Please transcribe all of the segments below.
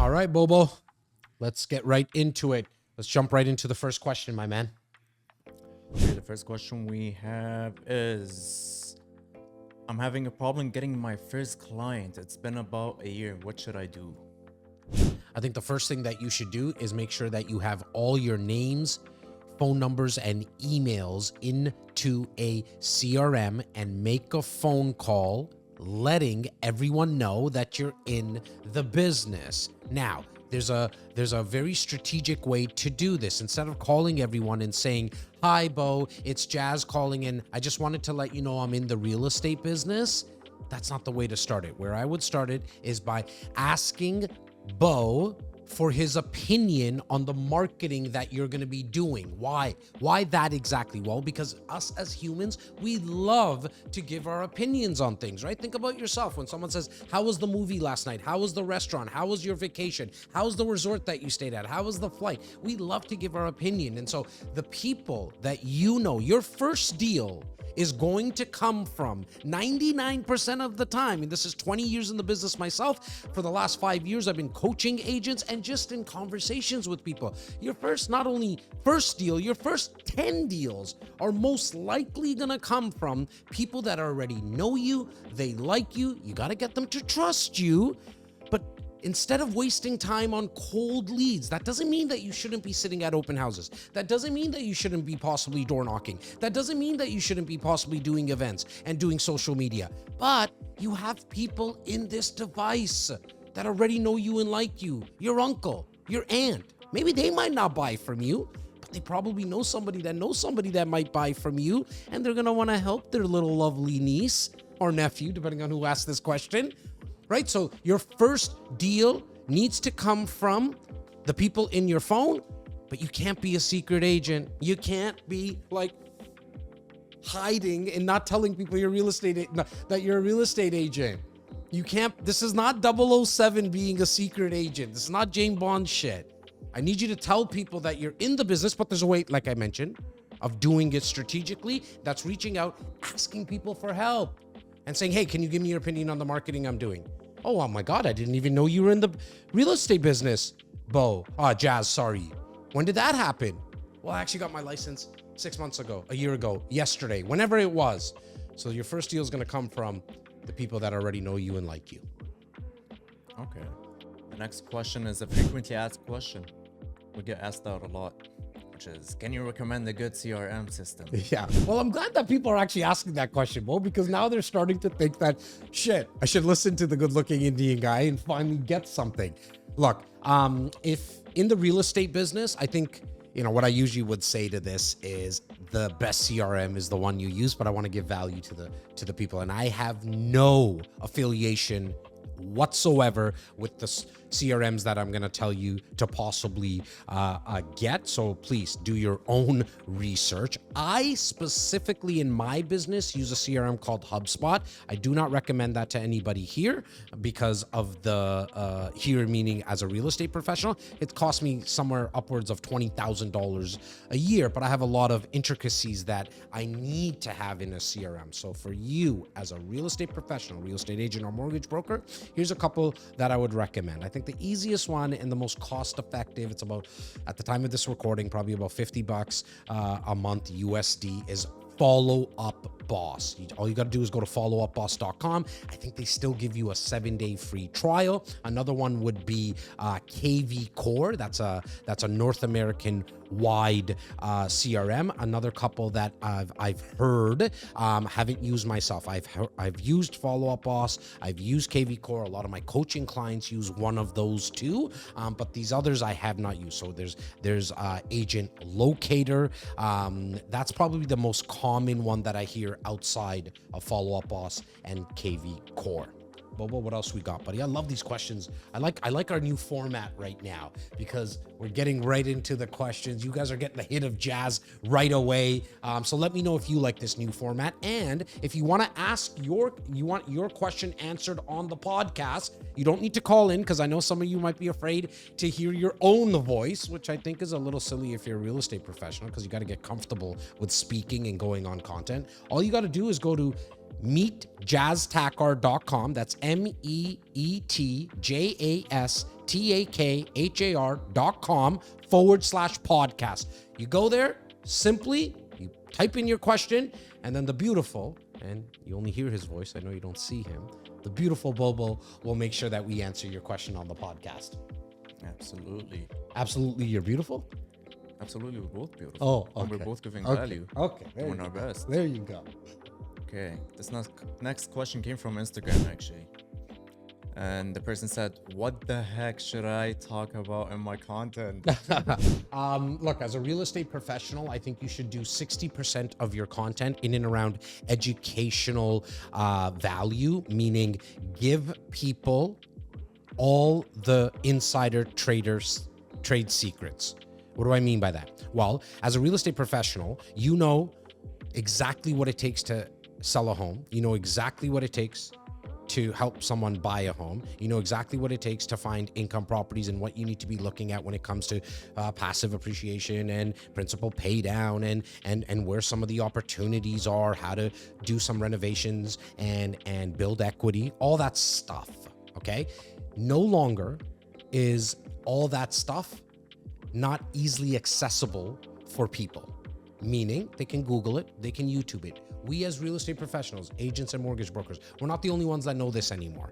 All right, Bobo, let's get right into it. Let's jump right into the first question, my man. Okay, the first question we have is, I'm having a problem getting my first client. It's been about a year. What should I do? I think the first thing that you should do is make sure that you have all your names, phone numbers, and emails into a CRM and make a phone call letting everyone know that you're in the business. Now, there's a very strategic way to do this. Instead of calling everyone and saying, "Hi, Bo, it's Jazz calling in. I just wanted to let you know I'm in the real estate business." That's not the way to start it. Where I would start it is by asking Bo for his opinion on the marketing that you're going to be doing. Why? Why that exactly? Well, because us as humans, we love to give our opinions on things, right? Think about yourself. When someone says, "How was the movie last night? How was the restaurant? How was your vacation? How was the resort that you stayed at? How was the flight?" We love to give our opinion. And so the people that you know, your first deal is going to come from 99% of the time, and this is 20 years in the business myself. For the last 5 years, I've been coaching agents and just in conversations with people. Your first, not only first deal, your first 10 deals are most likely gonna come from people that already know you, they like you, you gotta get them to trust you. But instead of wasting time on cold leads, that doesn't mean that you shouldn't be sitting at open houses. That doesn't mean that you shouldn't be possibly door knocking. That doesn't mean that you shouldn't be possibly doing events and doing social media. But you have people in this device that already know you and like you. Your uncle, your aunt. Maybe they might not buy from you, but they probably know somebody that might buy from you, and they're gonna wanna help their little lovely niece or nephew, depending on who asked this question. Right? So your first deal needs to come from the people in your phone, but you can't be a secret agent. You can't be like hiding and not telling people you're that you're a real estate agent. You can't, this is not 007 being a secret agent. This is not James Bond shit. I need you to tell people that you're in the business, but there's a way, like I mentioned, of doing it strategically. That's reaching out, asking people for help and saying, "Hey, can you give me your opinion on the marketing I'm doing?" "Oh my God, I didn't even know you were in the real estate business, Bo." Jazz, sorry. "When did that happen?" "Well, I actually got my license 6 months ago, a year ago, yesterday," whenever it was. So your first deal is going to come from the people that already know you and like you. Okay. The next question is a frequently asked question. We get asked out a lot, which is, can you recommend a good CRM system? Yeah. Well, I'm glad that people are actually asking that question, Bo, because now they're starting to think that, shit, I should listen to the good-looking Indian guy and finally get something. Look, if in the real estate business, I think, what I usually would say to this is the best CRM is the one you use, but I want to give value to the people. And I have no affiliation whatsoever with the CRMs that I'm going to tell you to possibly get. So please do your own research. I specifically in my business use a CRM called HubSpot. I do not recommend that to anybody here because of the here meaning as a real estate professional. It costs me somewhere upwards of $20,000 a year, but I have a lot of intricacies that I need to have in a CRM. So for you as a real estate professional, real estate agent or mortgage broker, here's a couple that I would recommend. I think the easiest one and the most cost effective, it's about, at the time of this recording, probably about $50 a month USD, is Follow Up Boss. All you got to do is go to followupboss.com. I think they still give you a 7-day free trial. Another one would be KV Core. That's a North American wide CRM. Another couple that I've heard, haven't used myself. I've used Follow Up Boss. I've used KV Core. A lot of my coaching clients use one of those too, but these others I have not used. So there's Agent Locator. That's probably the most common one that I hear outside of Follow Up Boss and KV Core. Bobo, what else we got, buddy? I love these questions. I like our new format right now because we're getting right into the questions. You guys are getting the hit of Jazz right away. So let me know if you like this new format. And if you want to ask you want your question answered on the podcast, you don't need to call in because I know some of you might be afraid to hear your own voice, which I think is a little silly if you're a real estate professional because you got to get comfortable with speaking and going on content. All you got to do is go to meetjazztakar.com. That's MEETJAZZ takhar.com/podcast. You go there, simply, you type in your question, and then the beautiful, and you only hear his voice, I know you don't see him, the beautiful Bobo will make sure that we answer your question on the podcast. Absolutely. Absolutely, you're beautiful? Absolutely, we're both beautiful. Oh, okay. And we're both giving value. Okay. Doing our best. There you go. Okay. This next question came from Instagram, actually. And the person said, what the heck should I talk about in my content? Look, as a real estate professional, I think you should do 60% of your content in and around educational value, meaning give people all the insider trade secrets. What do I mean by that? Well, as a real estate professional, you know exactly what it takes to sell a home. You know exactly what it takes to help someone buy a home. You know exactly what it takes to find income properties and what you need to be looking at when it comes to passive appreciation and principal pay down and where some of the opportunities are, how to do some renovations and build equity, all that stuff, okay? No longer is all that stuff not easily accessible for people, meaning they can Google it, they can YouTube it. We as real estate professionals, agents and mortgage brokers, we're not the only ones that know this anymore,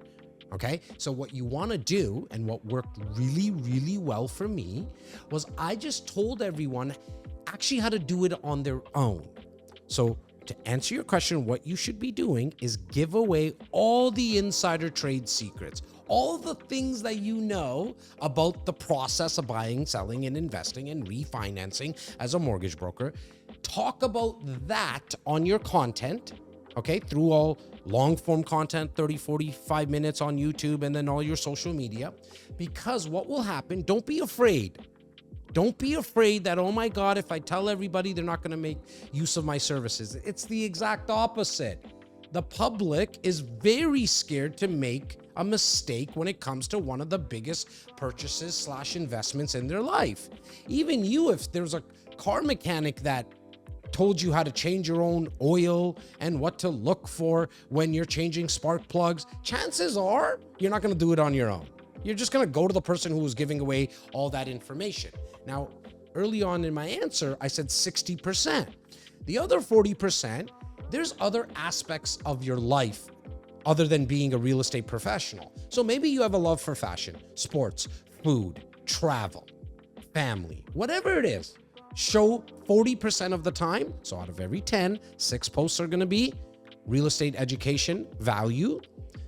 okay? So what you wanna do, and what worked really, really well for me, was I just told everyone actually how to do it on their own. So to answer your question, what you should be doing is give away all the insider trade secrets, all the things that you know about the process of buying, selling, and investing and refinancing as a mortgage broker. Talk about that on your content, okay, through all long form content, 30, 45 minutes on YouTube, and then all your social media. Because what will happen, don't be afraid. Don't be afraid that, oh my God, if I tell everybody, they're not going to make use of my services. It's the exact opposite. The public is very scared to make a mistake when it comes to one of the biggest purchases / investments in their life. Even you, if there's a car mechanic that told you how to change your own oil and what to look for when you're changing spark plugs, chances are you're not going to do it on your own. You're just going to go to the person who was giving away all that information. Now, early on in my answer, I said 60%. The other 40%, there's other aspects of your life other than being a real estate professional. So maybe you have a love for fashion, sports, food, travel, family, whatever it is. Show 40% of the time. So out of every 10, 6 posts are going to be real estate education value.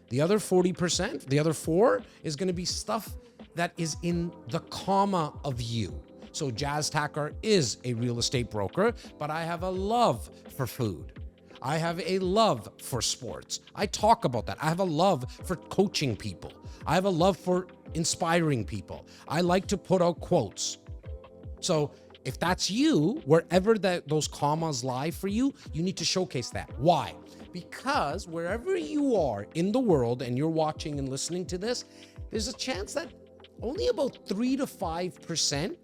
The other 40%, the other 4 is going to be stuff that is in the comma of you. So Jazz Takhar is a real estate broker, but I have a love for food. I have a love for sports. I talk about that. I have a love for coaching people. I have a love for inspiring people. I like to put out quotes. So if that's you, wherever those commas lie for you, you need to showcase that. Why? Because wherever you are in the world and you're watching and listening to this, there's a chance that only about 3 to 5%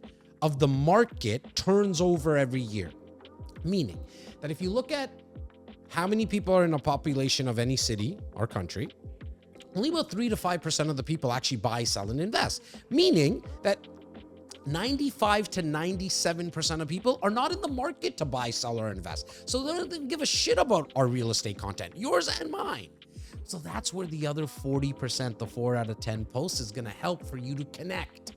of the market turns over every year. Meaning that if you look at how many people are in a population of any city or country, only about 3 to 5% of the people actually buy, sell, and invest. Meaning that 95 to 97% of people are not in the market to buy, sell, or invest. So they don't give a shit about our real estate content, yours and mine. So that's where the other 40%, the 4 out of 10 posts, is going to help for you to connect.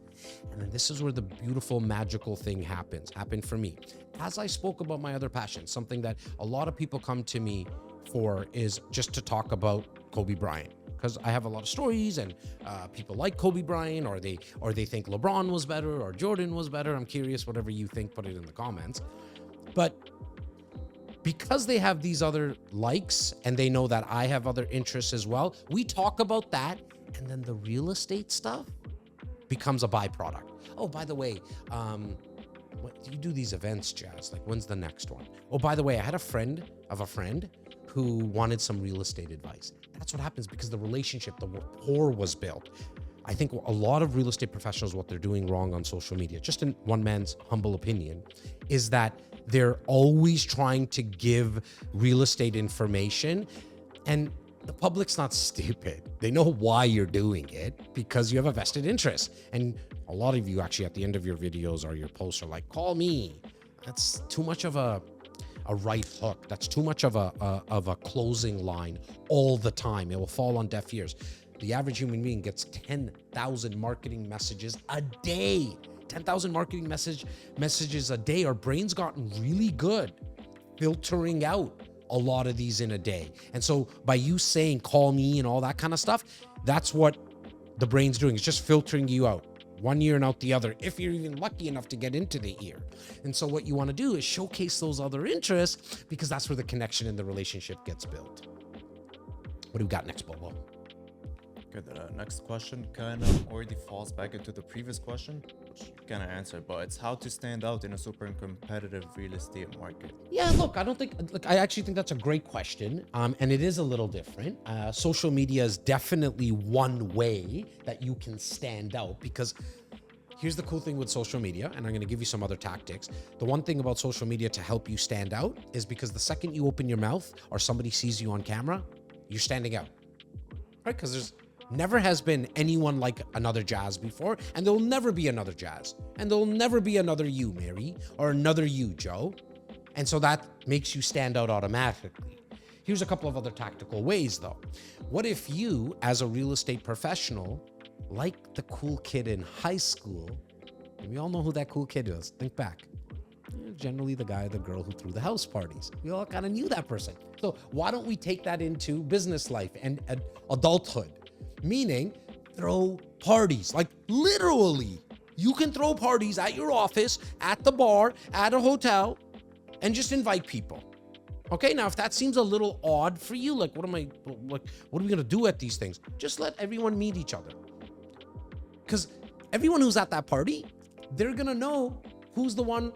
And then this is where the beautiful, magical thing happened for me. As I spoke about my other passions, something that a lot of people come to me for is just to talk about Kobe Bryant. Because I have a lot of stories and people like Kobe Bryant, or they think LeBron was better or Jordan was better. I'm curious, whatever you think, put it in the comments. But because they have these other likes and they know that I have other interests as well, we talk about that, and then the real estate stuff becomes a byproduct. Oh, by the way, you do these events, Jazz, like when's the next one? Oh, by the way, I had a friend of a friend who wanted some real estate advice. That's what happens because the relationship, the rapport was built. I think a lot of real estate professionals, what they're doing wrong on social media, just in one man's humble opinion, is that they're always trying to give real estate information. And the public's not stupid. They know why you're doing it because you have a vested interest. And a lot of you actually at the end of your videos or your posts are like, call me. That's too much of a right hook. That's too much of a closing line all the time. It will fall on deaf ears. The average human being gets 10,000 marketing messages a day. 10,000 marketing messages a day. Our brain's gotten really good filtering out a lot of these in a day. And so by you saying call me and all that kind of stuff, that's what the brain's doing. It's just filtering you out one ear and out the other, if you're even lucky enough to get into the ear. And so what you want to do is showcase those other interests because that's where the connection in the relationship gets built. What do we got next, Bobo? Okay, the next question kind of already falls back into the previous question, which you kind of answered, but it's how to stand out in a super competitive real estate market. Yeah, look, I actually think that's a great question. And it is a little different. Social media is definitely one way that you can stand out because here's the cool thing with social media, and I'm going to give you some other tactics. The one thing about social media to help you stand out is because the second you open your mouth or somebody sees you on camera, you're standing out, right? Because there's never has been anyone like another Jazz before, and there'll never be another Jazz, and there'll never be another you, Mary, or another you, Joe. And so that makes you stand out automatically. Here's a couple of other tactical ways, though. What if you, as a real estate professional, like the cool kid in high school, and we all know who that cool kid is, think back. Generally the guy or the girl who threw the house parties. We all kind of knew that person. So why don't we take that into business life and adulthood? Meaning throw parties, like literally you can throw parties at your office, at the bar, at a hotel, and just invite people. Okay, now if that seems a little odd for you, like what are we gonna do at these things? Just let everyone meet each other. Because everyone who's at that party, they're gonna know who's the one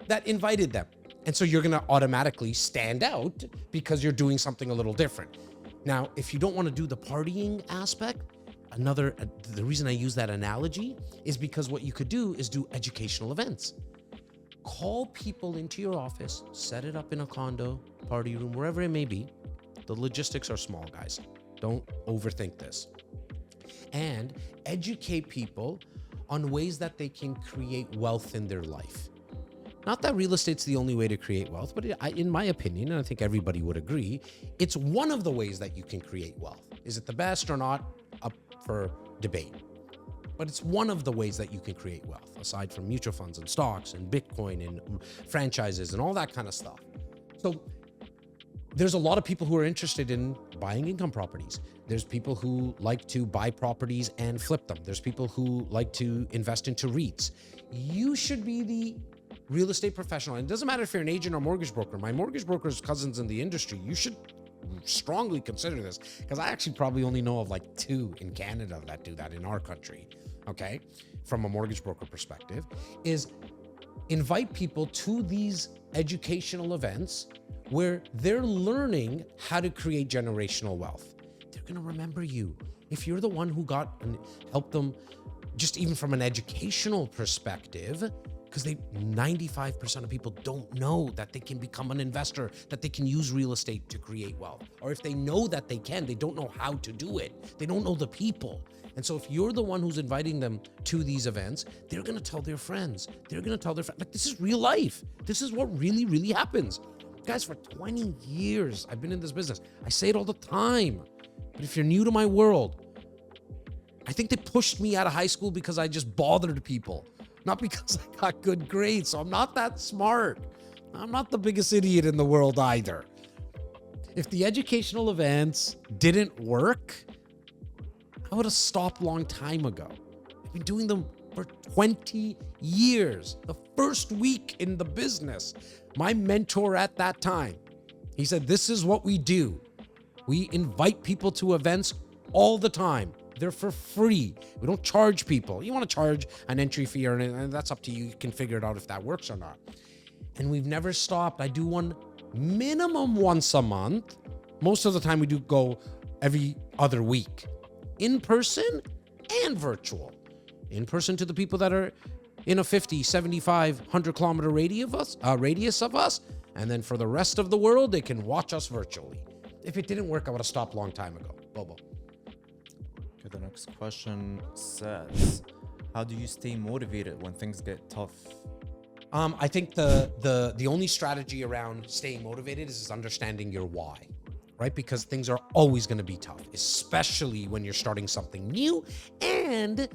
that invited them. And so you're gonna automatically stand out because you're doing something a little different. Now, if you don't want to do the partying aspect, the reason I use that analogy is because what you could do is do educational events. Call people into your office, set it up in a condo, party room, wherever it may be. The logistics are small, guys. Don't overthink this. And educate people on ways that they can create wealth in their life. Not that real estate's the only way to create wealth, but in my opinion, and I think everybody would agree, it's one of the ways that you can create wealth. Is it the best or not? Up for debate. But it's one of the ways that you can create wealth, aside from mutual funds and stocks and Bitcoin and franchises and all that kind of stuff. So there's a lot of people who are interested in buying income properties. There's people who like to buy properties and flip them. There's people who like to invest into REITs. You should be the real estate professional. And it doesn't matter if you're an agent or mortgage broker. My mortgage broker's cousins in the industry, you should strongly consider this because I actually probably only know of like 2 in Canada that do that in our country. Okay. From a mortgage broker perspective, is invite people to these educational events where they're learning how to create generational wealth. They're going to remember you. If you're the one who got and helped them just even from an educational perspective, because 95% of people don't know that they can become an investor, that they can use real estate to create wealth. Or if they know that they can, they don't know how to do it. They don't know the people. And so if you're the one who's inviting them to these events, they're going to tell their friends. They're going to tell their friends. Like, this is real life. This is what really, really happens. Guys, for 20 years, I've been in this business. I say it all the time. But if you're new to my world, I think they pushed me out of high school because I just bothered people. Not because I got good grades, so I'm not that smart. I'm not the biggest idiot in the world either. If the educational events didn't work, I would have stopped a long time ago. I've been doing them for 20 years. The first week in the business, my mentor at that time, he said, this is what we do. We invite people to events all the time. They're for free. We don't charge people. You want to charge an entry fee, and that's up to you. You can figure it out if that works or not. And we've never stopped. I do one minimum once a month. Most of the time we do go every other week. In person and virtual. In person to the people that are in a 50, 75, 100 kilometer radius of us. And then for the rest of the world, they can watch us virtually. If it didn't work, I would have stopped a long time ago. Bobo. Okay, the next question says, how do you stay motivated when things get tough? I think the only strategy around staying motivated is understanding your why, right? Because things are always going to be tough, especially when you're starting something new. And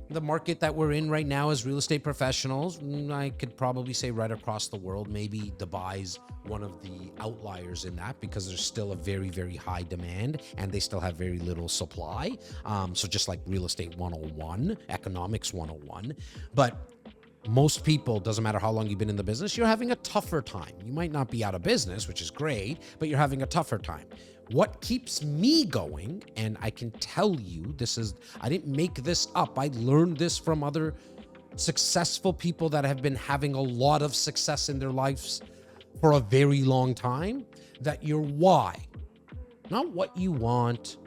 the market that we're in right now as real estate professionals, I could probably say right across the world, maybe Dubai's one of the outliers in that, because there's still a very, very high demand and they still have very little supply. So just like real estate 101, economics 101. But most people, doesn't matter how long you've been in the business, you're having a tougher time. You might not be out of business, which is great, but you're having a tougher time. What keeps me going, and I can tell you, I didn't make this up. I learned this from other successful people that have been having a lot of success in their lives for a very long time, that your why, not what you want,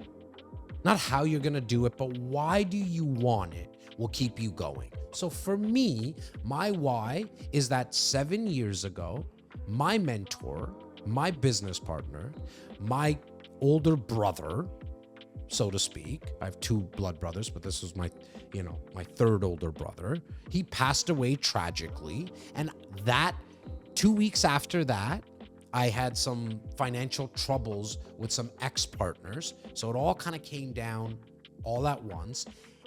not how you're going to do it, but why do you want it, will keep you going. So for me, my why is that 7 years ago, my mentor, my business partner, my older brother, so to speak, I have 2 blood brothers, but this was my third older brother. He passed away tragically. And that 2 weeks after that, I had some financial troubles with some ex-partners. So it all kind of came down all at once.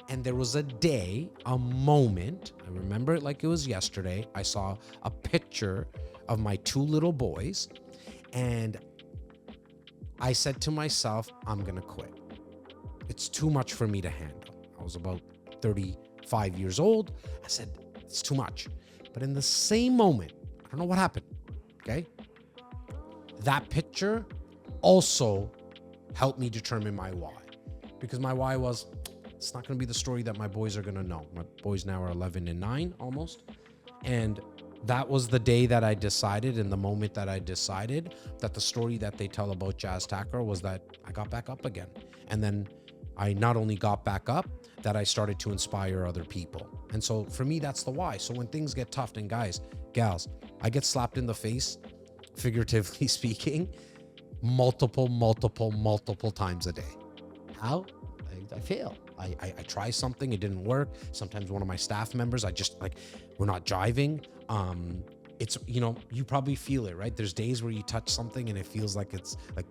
And there was a day, a moment, I remember it like it was yesterday. I saw a picture of my 2 little boys, and I said to myself, I'm going to quit. It's too much for me to handle. I was about 35 years old. I said, it's too much. But in the same moment, I don't know what happened, okay? That picture also helped me determine my why. Because my why was, it's not going to be the story that my boys are going to know. My boys now are 11 and 9 almost. And that was the day that I decided, and the moment that I decided that the story that they tell about Jazz Tacker was that I got back up again. And then I not only got back up, that I started to inspire other people. And so for me, that's the why. So when things get tough, and guys, gals, I get slapped in the face, figuratively speaking, multiple times a day. How? I fail. I try something, it didn't work. Sometimes one of my staff members, we're not jiving. It's, you probably feel it, right? There's days where you touch something and it feels like it's like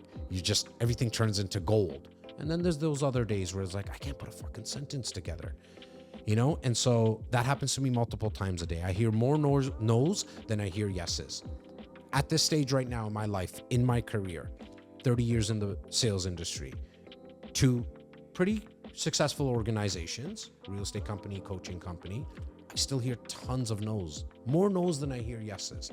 everything turns into gold. And then there's those other days where it's like, I can't put a fucking sentence together, And so that happens to me multiple times a day. I hear more no's than I hear yeses. At this stage right now in my life, in my career, 30 years in the sales industry, 2 pretty successful organizations, real estate company, coaching company, I still hear tons of no's, more no's than I hear yeses.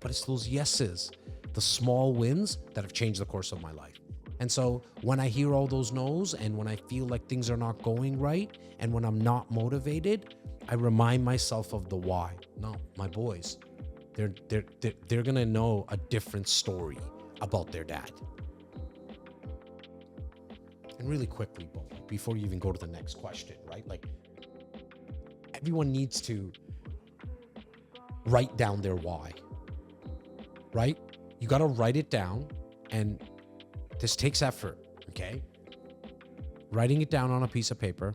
But it's those yeses, the small wins, that have changed the course of my life. And so when I hear all those no's, and when I feel like things are not going right, and when I'm not motivated, I remind myself of the why. No, my boys, they're gonna know a different story about their dad. And really quickly, Bo, before you even go to the next question, right? Like, everyone needs to write down their why, right? You got to write it down, and this takes effort, okay? Writing it down on a piece of paper,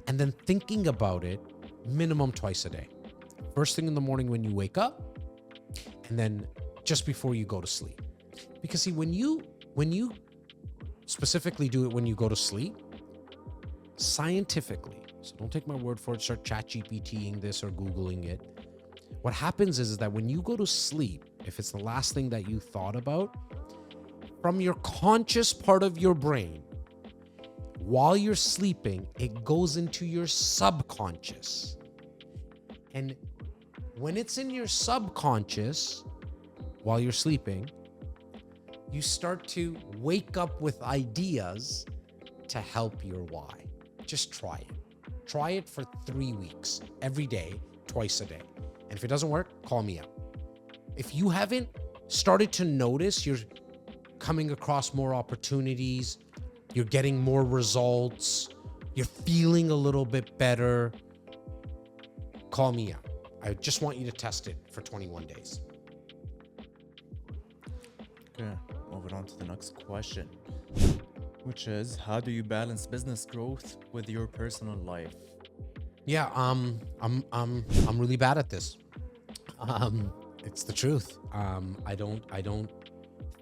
and then thinking about it minimum twice a day. First thing in the morning when you wake up, and then just before you go to sleep. Because see, when you specifically do it when you go to sleep, scientifically, so don't take my word for it, start ChatGPTing this or Googling it. What happens is that when you go to sleep, if it's the last thing that you thought about, from your conscious part of your brain, while you're sleeping, it goes into your subconscious. And when it's in your subconscious, while you're sleeping, you start to wake up with ideas to help your why. Just try it. Try it for 3 weeks, every day, twice a day. And if it doesn't work, call me out. If you haven't started to notice you're coming across more opportunities, you're getting more results, you're feeling a little bit better, call me out. I just want you to test it for 21 days. Okay, moving on to the next question, which is, how do you balance business growth with your personal life? Yeah, I'm really bad at this. It's the truth. I don't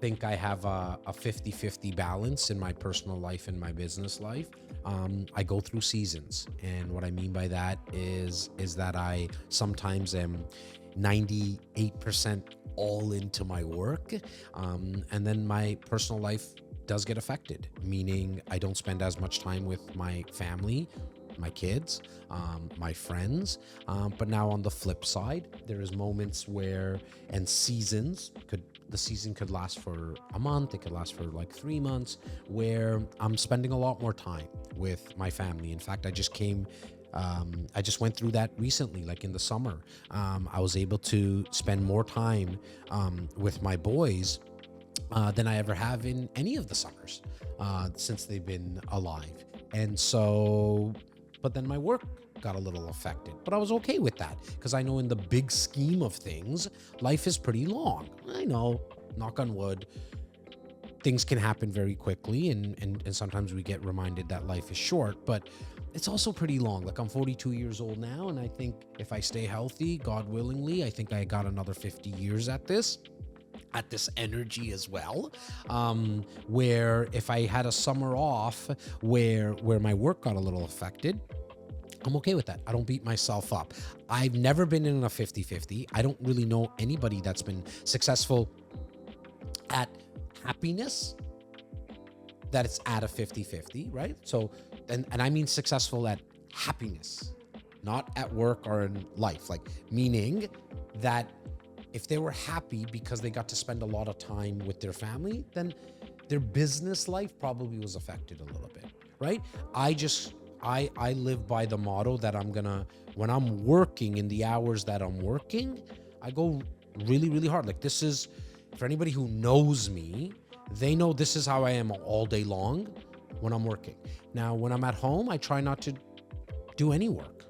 think I have a 50-50 balance in my personal life and my business life. I go through seasons, and what I mean by that is that I sometimes am 98% all into my work, and then my personal life does get affected, meaning I don't spend as much time with my family, my kids, my friends. But now on the flip side, there is moments where, and the season could last for a month, it could last for like 3 months, where I'm spending a lot more time with my family. In fact, I just went through that recently, like in the summer. I was able to spend more time with my boys than I ever have in any of the summers since they've been alive. And so, but then my work got a little affected, but I was okay with that because I know in the big scheme of things, life is pretty long. I know, knock on wood, things can happen very quickly, and sometimes we get reminded that life is short, but it's also pretty long. Like, I'm 42 years old now, and I think if I stay healthy, God willingly, I think I got another 50 years at this energy as well, where if I had a summer off where my work got a little affected, I'm okay with that. I don't beat myself up. I've never been in a 50-50. I don't really know anybody that's been successful at happiness that it's at a 50-50, right? So, and I mean successful at happiness, not at work or in life, like meaning that if they were happy because they got to spend a lot of time with their family, then their business life probably was affected a little bit, right? I live by the motto that when I'm working in the hours that I'm working, I go really, really hard. Like, this is, for anybody who knows me, they know this is how I am all day long when I'm working. Now, when I'm at home, I try not to do any work.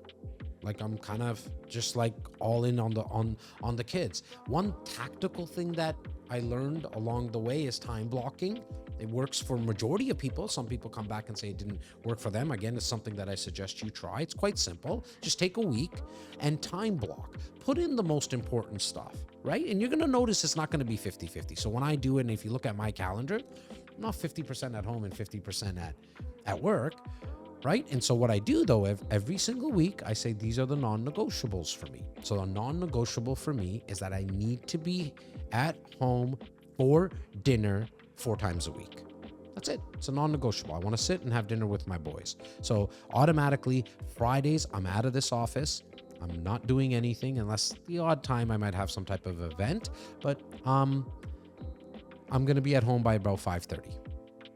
Like, I'm kind of just like all in on the kids. One tactical thing that I learned along the way is time blocking. It works for majority of people. Some people come back and say it didn't work for them. Again, it's something that I suggest you try. It's quite simple. Just take a week and time block. Put in the most important stuff, right? And you're going to notice it's not going to be 50-50. So when I do it, and if you look at my calendar, I'm not 50% at home and 50% at work, right? And so what I do, though, every single week, I say these are the non-negotiables for me. So a non-negotiable for me is that I need to be at home for dinner 4 times a week. That's it. It's a non-negotiable. I want to sit and have dinner with my boys. So automatically, Fridays, I'm out of this office. I'm not doing anything unless the odd time I might have some type of event, but I'm going to be at home by about 5:30.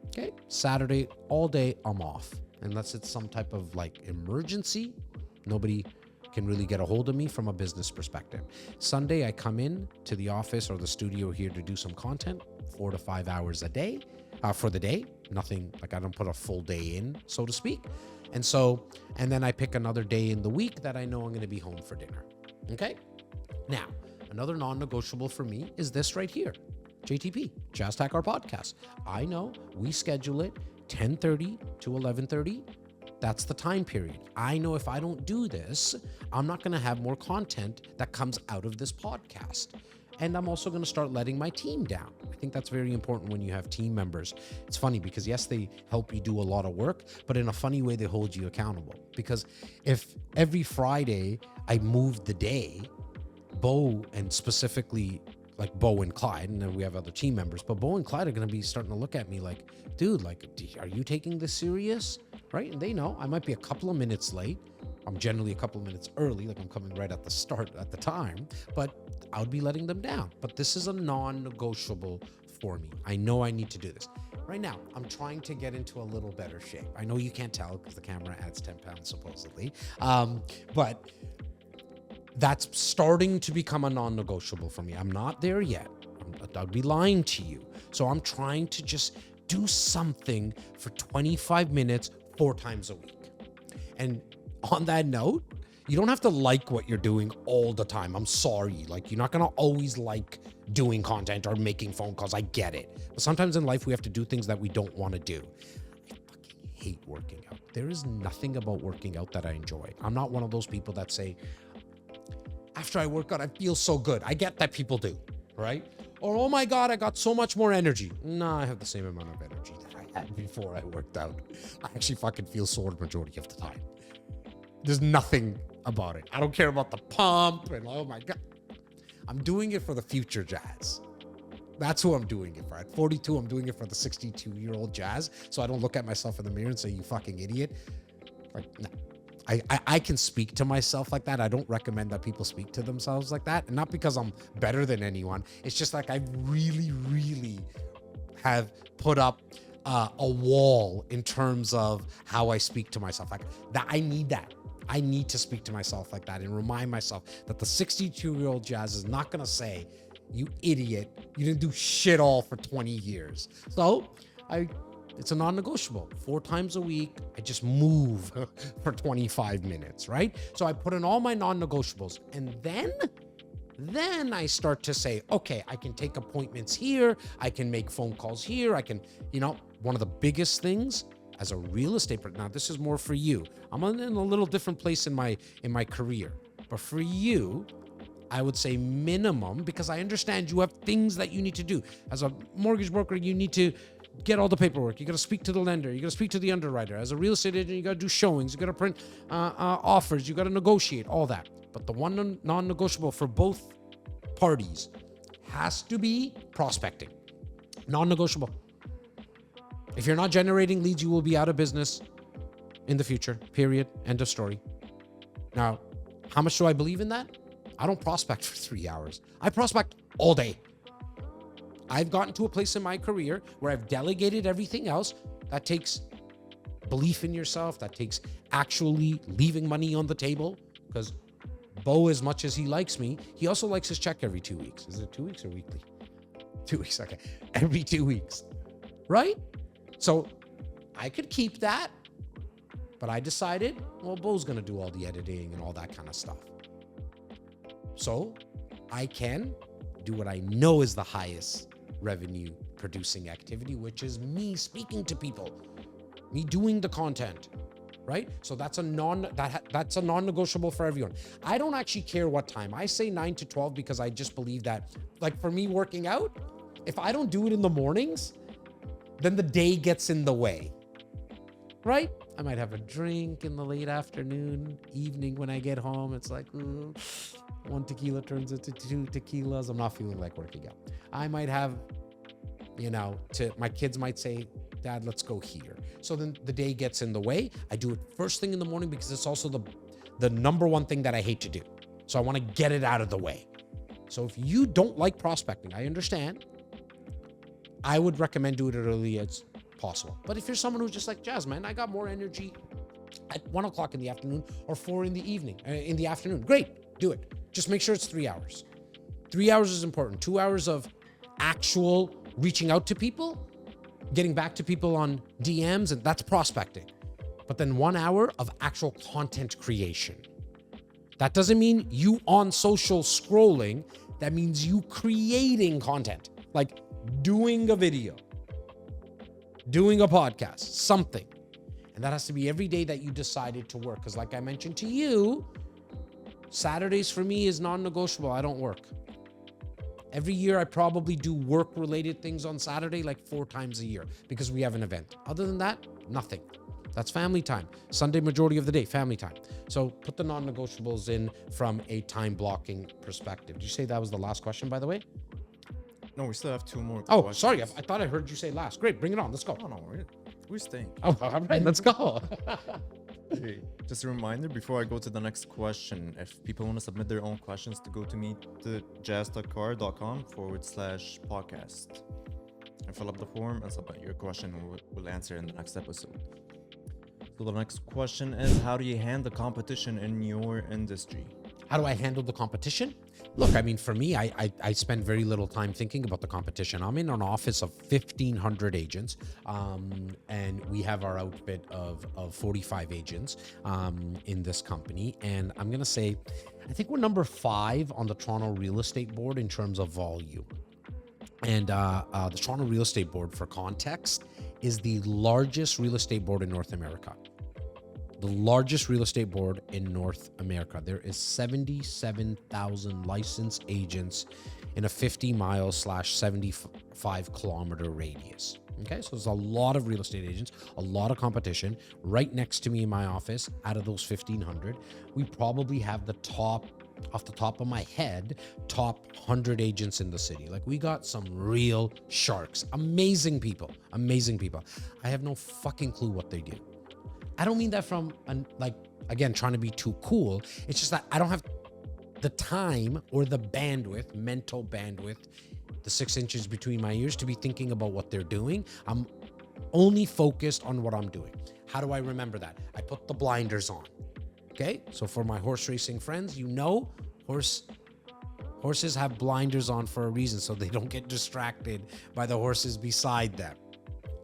Okay? Saturday, all day, I'm off. Unless it's some type of like emergency, nobody can really get a hold of me from a business perspective. Sunday, I come in to the office or the studio here to do some content, 4 to 5 hours a day for the day. Nothing, like, I don't put a full day in, so to speak. And then I pick another day in the week that I know I'm going to be home for dinner. Okay? Now, another non-negotiable for me is this right here. JTP, Jazz Tech, our podcast. I know we schedule it 10:30 to 11:30. That's the time period. I know if I don't do this, I'm not going to have more content that comes out of this podcast. And I'm also going to start letting my team down. I think that's very important when you have team members. It's funny because, yes, they help you do a lot of work, but in a funny way, they hold you accountable. Because if every Friday I moved the day, Bo, and specifically like Bo and Clyde, and then we have other team members, but Bo and Clyde are going to be starting to look at me like, dude, like, are you taking this serious? Right? And they know I might be a couple of minutes late. I'm generally a couple of minutes early, like I'm coming right at the start at the time, but I would be letting them down. But this is a non-negotiable for me. I know I need to do this. Right now, I'm trying to get into a little better shape. I know you can't tell because the camera adds 10 pounds supposedly, but that's starting to become a non-negotiable for me. I'm not there yet. I'd be lying to you. So I'm trying to just do something for 25 minutes, 4 times a week. And on that note, You don't have to like what you're doing all the time. I'm sorry. Like, you're not going to always like doing content or making phone calls. I get it. But sometimes in life, we have to do things that we don't want to do. I fucking hate working out. There is nothing about working out that I enjoy. I'm not one of those people that say, after I work out, I feel so good. I get that people do, right? Or, oh my God, I got so much more energy. No, I have the same amount of energy that I had before I worked out. I actually fucking feel sore the majority of the time. There's nothing about it. I don't care about the pump and oh my God. I'm doing it for the future Jazz. That's who I'm doing it for. At 42, I'm doing it for the 62-year-old Jazz. So I don't look at myself in the mirror and say, you fucking idiot. Like, no. I can speak to myself like that. I don't recommend that people speak to themselves like that. And not because I'm better than anyone. It's just like I really, really have put up a wall in terms of how I speak to myself. Like that, I need that. I need to speak to myself like that and remind myself that the 62-year-old Jazz is not going to say, you idiot, you didn't do shit all for 20 years. So it's a non-negotiable. 4 times a week, I just move for 25 minutes, right? So I put in all my non-negotiables, and then I start to say, okay, I can take appointments here. I can make phone calls here. I can, one of the biggest things as a real estate person. Now, this is more for you. I'm in a little different place in my career, but for you, I would say minimum, because I understand you have things that you need to do. As a mortgage broker, you need to get all the paperwork. You got to speak to the lender. You got to speak to the underwriter. As a real estate agent, you got to do showings. You got to print offers. You got to negotiate all that. But the one non-negotiable for both parties has to be prospecting. Non-negotiable. If you're not generating leads, you will be out of business in the future. Period. End of story. Now, how much do I believe in that? I don't prospect for 3 hours. I prospect all day. I've gotten to a place in my career where I've delegated everything else. That takes belief in yourself. That takes actually leaving money on the table. Because Bo, as much as he likes me, he also likes his check every 2 weeks. Is it 2 weeks or weekly? 2 weeks, okay. Every 2 weeks, right? So I could keep that, but I decided, well, Bo's going to do all the editing and all that kind of stuff. So I can do what I know is the highest revenue producing activity, which is me speaking to people, me doing the content, right? So that's a non-negotiable for everyone. I don't actually care what time. I say 9 to 12 because I just believe that, like for me working out, if I don't do it in the mornings, then the day gets in the way, right? I might have a drink in the late afternoon, evening when I get home. It's like, ooh, 1 tequila turns into 2 tequilas. I'm not feeling like working out. I might have, my kids might say, Dad, let's go here. So then the day gets in the way. I do it first thing in the morning because it's also the number one thing that I hate to do. So I want to get it out of the way. So if you don't like prospecting, I understand. I would recommend do it early as possible. But if you're someone who's just like, Jazz, man, I got more energy at 1 o'clock in the afternoon or 4 in the afternoon. Great, do it. Just make sure it's 3 hours. 3 hours is important. 2 hours of actual reaching out to people, getting back to people on DMs, and that's prospecting. But then 1 hour of actual content creation. That doesn't mean you on social scrolling. That means you creating content, like doing a video, doing a podcast, something. And that has to be every day that you decided to work. Because like I mentioned to you, Saturdays for me is non-negotiable. I don't work. Every year I probably do work-related things on Saturday like 4 times a year because we have an event. Other than that, nothing. That's family time. Sunday, majority of the day, family time. So put the non-negotiables in from a time blocking perspective. Did you say that was the last question, by the way? No, we still have 2 more Oh, questions. sorry. I thought I heard you say last. Great. Bring it on. Let's go. No, we're staying. Oh, all right. Let's go. Okay. Just a reminder before I go to the next question, if people want to submit their own questions, to go to meetthejazz.car.com/podcast and fill up the form and submit your question. We'll answer in the next episode. So the next question is, how do you handle competition in your industry? How do I handle the competition? Look, I mean, for me, I spend very little time thinking about the competition. I'm in an office of 1,500 agents, and we have our outfit of 45 agents in this company. And I'm going to say, I think we're number 5 on the Toronto Real Estate Board in terms of volume. And the Toronto Real Estate Board, for context, is the largest real estate board in North America. The largest real estate board in North America. There is 77,000 licensed agents in a 50-mile/75-kilometer radius. Okay, so there's a lot of real estate agents, a lot of competition. Right next to me in my office, out of those 1,500, we probably have the top, off the top of my head, top 100 agents in the city. Like, we got some real sharks, amazing people. I have no fucking clue what they do. I don't mean that from, like, again, trying to be too cool. It's just that I don't have the time or the bandwidth, mental bandwidth, the 6 inches between my ears to be thinking about what they're doing. I'm only focused on what I'm doing. How do I remember that? I put the blinders on. Okay? So for my horse racing friends, you know, horses have blinders on for a reason, so they don't get distracted by the horses beside them.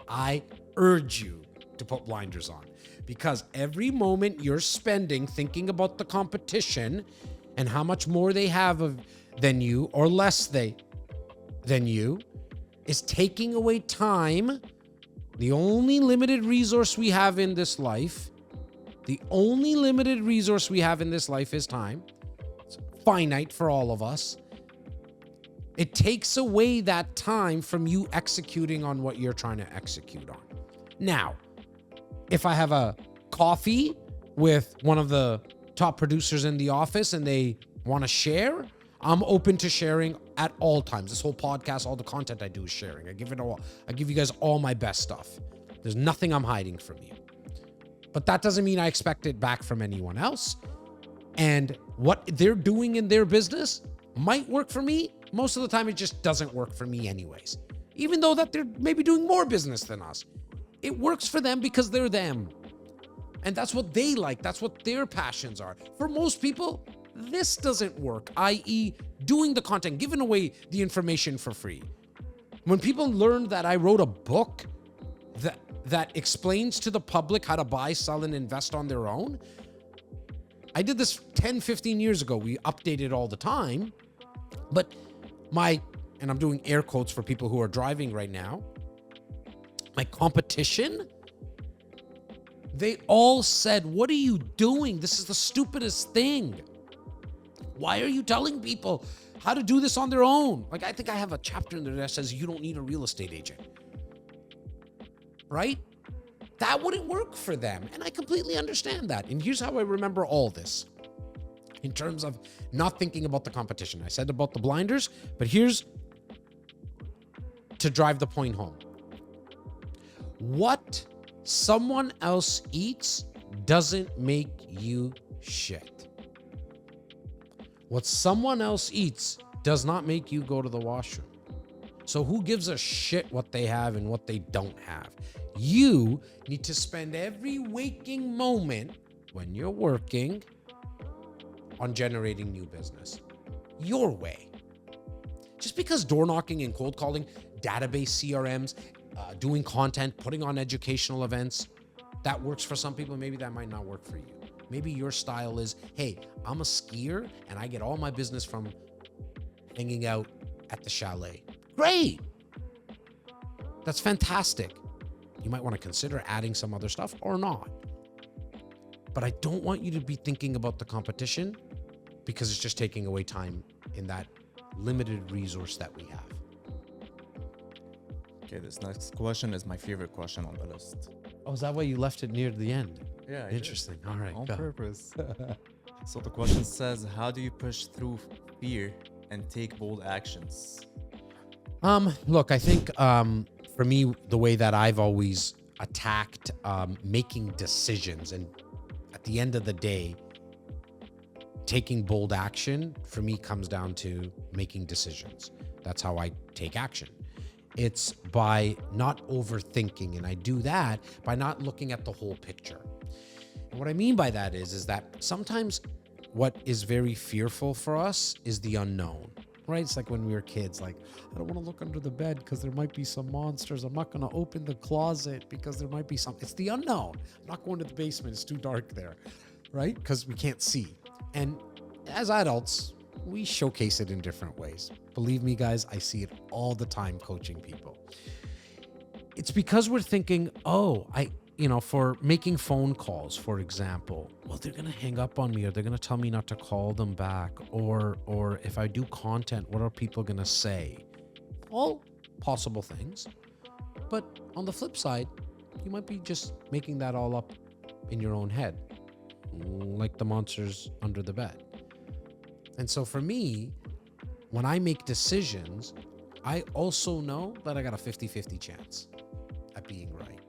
I urge you to put blinders on. Because every moment you're spending thinking about the competition and how much more they have than you or less than you is taking away time. The only limited resource we have in this life, is time. It's finite for all of us. It takes away that time from you executing on what you're trying to execute on. Now, if I have a coffee with one of the top producers in the office and they want to share, I'm open to sharing at all times. This whole podcast, all the content I do is sharing. I give you guys all my best stuff. There's nothing I'm hiding from you. But that doesn't mean I expect it back from anyone else. And what they're doing in their business might work for me. Most of the time, it just doesn't work for me anyways. Even though that they're maybe doing more business than us. It works for them because they're them. And that's what they like. That's what their passions are. For most people, this doesn't work, i.e. doing the content, giving away the information for free. When people learn that I wrote a book that explains to the public how to buy, sell, and invest on their own, I did this 10, 15 years ago. We update it all the time. But and I'm doing air quotes for people who are driving right now, my competition, they all said, "What are you doing? This is the stupidest thing. Why are you telling people how to do this on their own?" Like, I think I have a chapter in there that says you don't need a real estate agent. Right? That wouldn't work for them. And I completely understand that. And here's how I remember all this in terms of not thinking about the competition. I said about the blinders, but here's to drive the point home. What someone else eats doesn't make you shit. What someone else eats does not make you go to the washroom. So who gives a shit what they have and what they don't have? You need to spend every waking moment when you're working on generating new business your way. Just because door knocking and cold calling, database CRMs, doing content, putting on educational events, that works for some people, maybe that might not work for you. Maybe your style is, hey, I'm a skier and I get all my business from hanging out at the chalet. Great. That's fantastic. You might want to consider adding some other stuff or not. But I don't want you to be thinking about the competition because it's just taking away time in that limited resource that we have. Okay, this next question is my favorite question on the list. Oh, is that why you left it near the end? Yeah, interesting. All right, on go. purpose. So the question says, how do you push through fear and take bold actions? Look, I think for me, the way that I've always attacked making decisions, and at the end of the day, taking bold action for me comes down to making decisions. That's how I take action. It's by not overthinking, and I do that by not looking at the whole picture. And what I mean by that is that sometimes what is very fearful for us is the unknown, right? It's like when we were kids, like, I don't want to look under the bed because there might be some monsters. I'm not going to open the closet because there might be some. It's the unknown. I'm not going to the basement. It's too dark there, right? Because we can't see. And as adults, we showcase it in different ways. Believe me, guys, I see it all the time coaching people. It's because we're thinking, for making phone calls, for example, well, they're going to hang up on me, or they're going to tell me not to call them back. Or if I do content, what are people going to say? All possible things. But on the flip side, you might be just making that all up in your own head, like the monsters under the bed. And so for me, when I make decisions, I also know that I got a 50-50 chance at being right.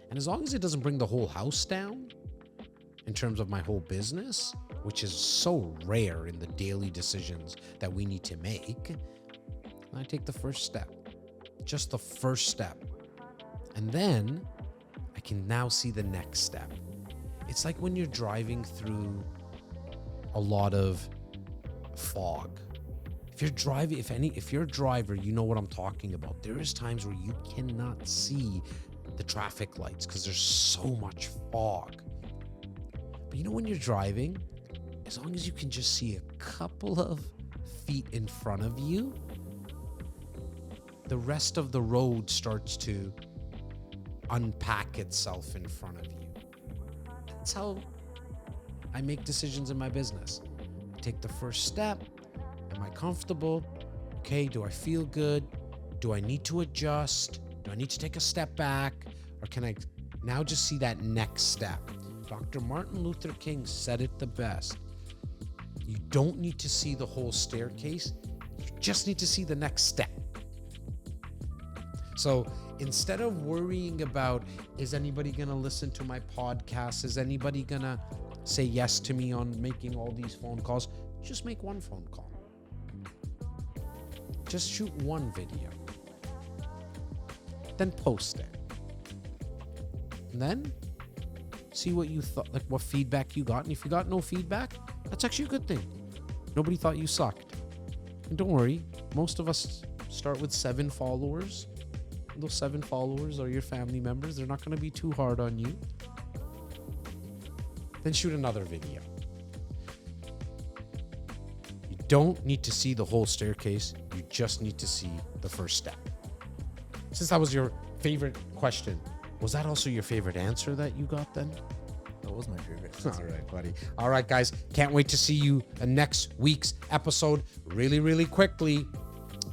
And as long as it doesn't bring the whole house down in terms of my whole business, which is so rare in the daily decisions that we need to make, I take the first step, just the first step. And then I can now see the next step. It's like when you're driving through a lot of fog. If you're a driver, you know what I'm talking about. There is times where you cannot see the traffic lights because there's so much fog. But when you're driving, as long as you can just see a couple of feet in front of you, the rest of the road starts to unpack itself in front of you. That's how I make decisions in my business. I take the first step. Am I comfortable? Okay, do I feel good? Do I need to adjust? Do I need to take a step back? Or can I now just see that next step? Dr. Martin Luther King said it the best. You don't need to see the whole staircase. You just need to see the next step. So instead of worrying about, is anybody going to listen to my podcast? Is anybody going to say yes to me on making all these phone calls? Just make one phone call. Just shoot one video. Then post it. And then see what you thought, like what feedback you got. And if you got no feedback, that's actually a good thing. Nobody thought you sucked. And don't worry, most of us start with 7 followers. Those 7 followers are your family members. They're not going to be too hard on you. Then shoot another video. You don't need to see the whole staircase. You just need to see the first step. Since that was your favorite question, was that also your favorite answer that you got then? That was my favorite. All right, buddy. All right, guys. Can't wait to see you in next week's episode really, really quickly.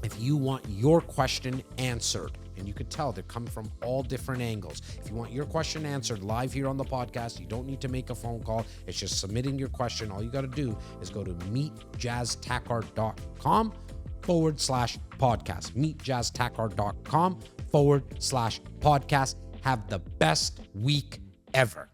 If you want your question answered, and you could tell they're coming from all different angles. If you want your question answered live here on the podcast, you don't need to make a phone call. It's just submitting your question. All you got to do is go to meetjazztackart.com/podcast. meetjazztackart.com/podcast. Have the best week ever.